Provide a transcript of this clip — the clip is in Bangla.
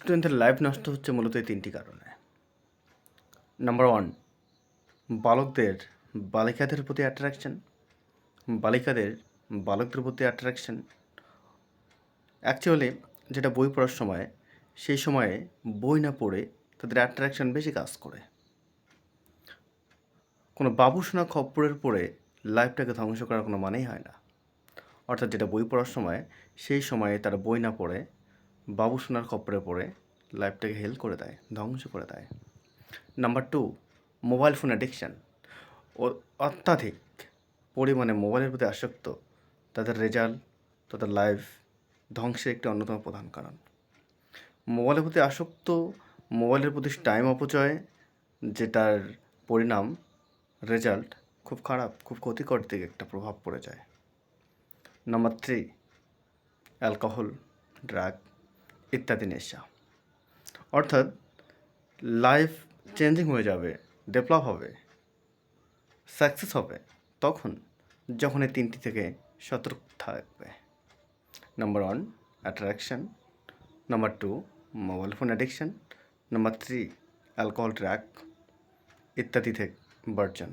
স্টুডেন্টদের লাইফ নষ্ট হচ্ছে মূলত এই 3টি কারণে। নাম্বার 1, বালকদের বালিকাদের প্রতি অ্যাট্রাকশন, বালিকাদের বালকদের প্রতি অ্যাট্রাকশন। অ্যাকচুয়ালি যেটা বই পড়ার সময়, সেই সময়ে বই না পড়ে তাদের অ্যাট্রাকশন বেশি কাজ করে। কোনো বাবুসোনা খপ্পরের পড়ে লাইফটাকে ধ্বংস করার কোনো মানেই হয় না। অর্থাৎ যেটা বই পড়ার সময়, সেই সময়ে তারা বই না পড়ে বাবুসোনার খপ্পরে পড়ে লাইফটাকে হেল করে দেয়, ধ্বংস করে দেয়। Number 2, mobile phone addiction. ও অত্যাধিক পরিমাণে মোবাইলের প্রতি আসক্ত তাদের রেজাল্ট, তাদের লাইফ ধ্বংসের একটি অন্যতম প্রধান কারণ। মোবাইলের প্রতি আসক্ত, মোবাইলের প্রতি টাইম অপচয়, যেটার পরিণাম রেজাল্ট খুব খারাপ, খুব ক্ষতিকর দিকে একটা প্রভাব পড়ে যায়। নাম্বার 3, অ্যালকোহল, ড্রাগ ইত্যাদি নেশা। অর্থাৎ লাইফ চেঞ্জিং হয়ে যাবে, ডেভেলপ হবে, সাকসেস হবে যখন এই 3টি থেকে সতর্ক থাকবে। Number 1, attraction. Number 2, mobile phone addiction. Number 3, alcohol, drug ইত্যাদি থেকে বর্জন।